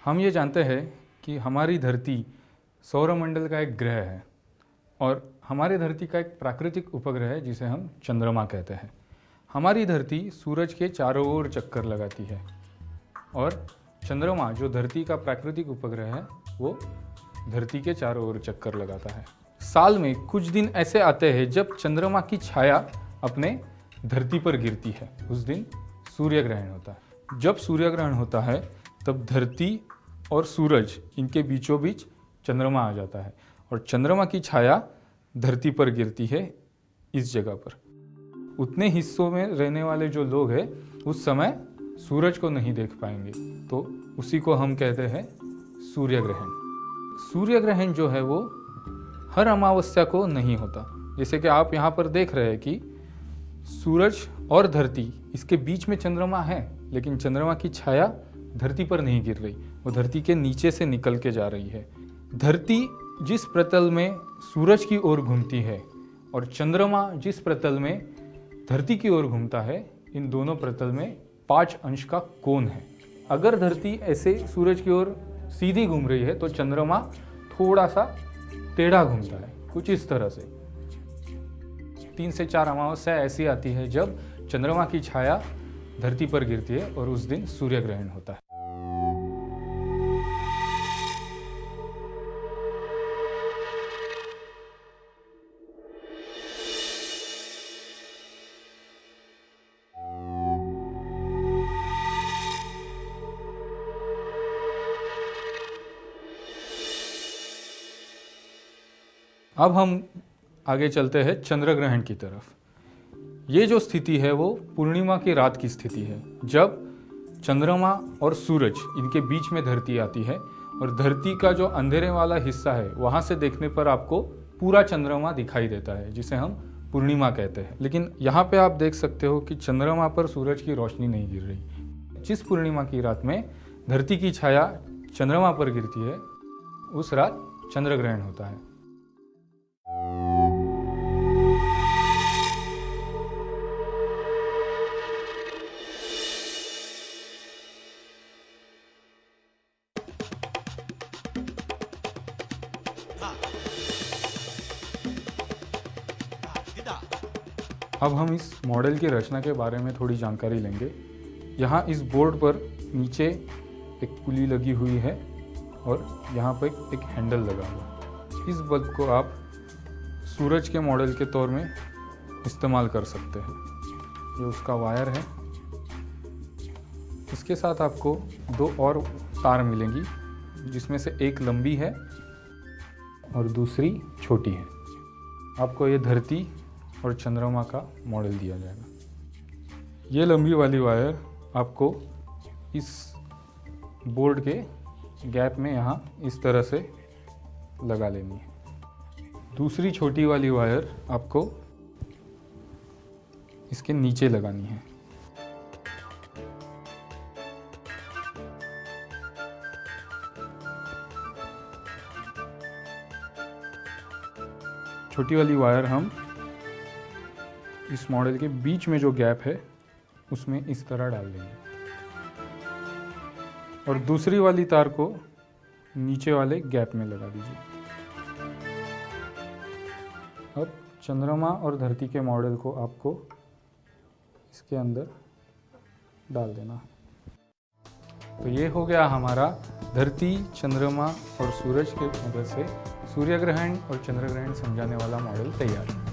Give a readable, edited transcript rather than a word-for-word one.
हम ये जानते हैं कि हमारी धरती सौरमंडल का एक ग्रह है और हमारी धरती का एक प्राकृतिक उपग्रह है जिसे हम चंद्रमा कहते हैं। हमारी धरती सूरज के चारों ओर चक्कर लगाती है और चंद्रमा जो धरती का प्राकृतिक उपग्रह है वो धरती के चारों ओर चक्कर लगाता है। साल में कुछ दिन ऐसे आते हैं जब चंद्रमा की छाया अपने धरती पर गिरती है, उस दिन सूर्य ग्रहण होता है। जब सूर्य ग्रहण होता है तब धरती और सूरज इनके बीचों बीच चंद्रमा आ जाता है और चंद्रमा की छाया धरती पर गिरती है इस जगह पर। उतने हिस्सों में रहने वाले जो लोग हैं उस समय सूरज को नहीं देख पाएंगे, तो उसी को हम कहते हैं सूर्य ग्रहण। सूर्य ग्रहण जो है वो हर अमावस्या को नहीं होता। जैसे कि आप यहाँ पर देख रहे हैं कि सूरज और धरती इसके बीच में चंद्रमा है, लेकिन चंद्रमा की छाया धरती पर नहीं गिर रही, वो धरती के नीचे से निकल के जा रही है। धरती जिस प्रतल में सूरज की ओर घूमती है और चंद्रमा जिस प्रतल में धरती की ओर घूमता है, इन दोनों प्रतल में 5 अंश का कोण है। अगर धरती ऐसे सूरज की ओर सीधी घूम रही है तो चंद्रमा थोड़ा सा टेढ़ा घूमता है, कुछ इस तरह से। 3 से 4 अमावस्या ऐसी आती है जब चंद्रमा की छाया धरती पर गिरती है और उस दिन सूर्य ग्रहण होता है। अब हम आगे चलते हैं चंद्र ग्रहण की तरफ। ये जो स्थिति है वो पूर्णिमा की रात की स्थिति है, जब चंद्रमा और सूरज इनके बीच में धरती आती है और धरती का जो अंधेरे वाला हिस्सा है वहाँ से देखने पर आपको पूरा चंद्रमा दिखाई देता है, जिसे हम पूर्णिमा कहते हैं। लेकिन यहाँ पे आप देख सकते हो कि चंद्रमा पर सूरज की रोशनी नहीं गिर रही। जिस पूर्णिमा की रात में धरती की छाया चंद्रमा पर गिरती है उस रात चंद्र ग्रहण होता है। अब हम इस मॉडल की रचना के बारे में थोड़ी जानकारी लेंगे। यहाँ इस बोर्ड पर नीचे एक पुली लगी हुई है और यहाँ पर एक हैंडल लगा हुआ। इस बल्ब को आप सूरज के मॉडल के तौर में इस्तेमाल कर सकते हैं। ये उसका वायर है। इसके साथ आपको 2 और तार मिलेंगी, जिसमें से एक लंबी है और दूसरी छोटी है। आपको ये धरती और चंद्रमा का मॉडल दिया जाएगा। ये लंबी वाली वायर आपको इस बोर्ड के गैप में यहाँ इस तरह से लगा लेनी है। दूसरी छोटी वाली वायर आपको इसके नीचे लगानी है। छोटी वाली वायर हम इस मॉडल के बीच में जो गैप है उसमें इस तरह डाल देंगे और दूसरी वाली तार को नीचे वाले गैप में लगा दीजिए। अब चंद्रमा और धरती के मॉडल को आपको इसके अंदर डाल देना। तो ये हो गया हमारा धरती, चंद्रमा और सूरज के मदद से सूर्य ग्रहण और चंद्र ग्रहण समझाने वाला मॉडल तैयार।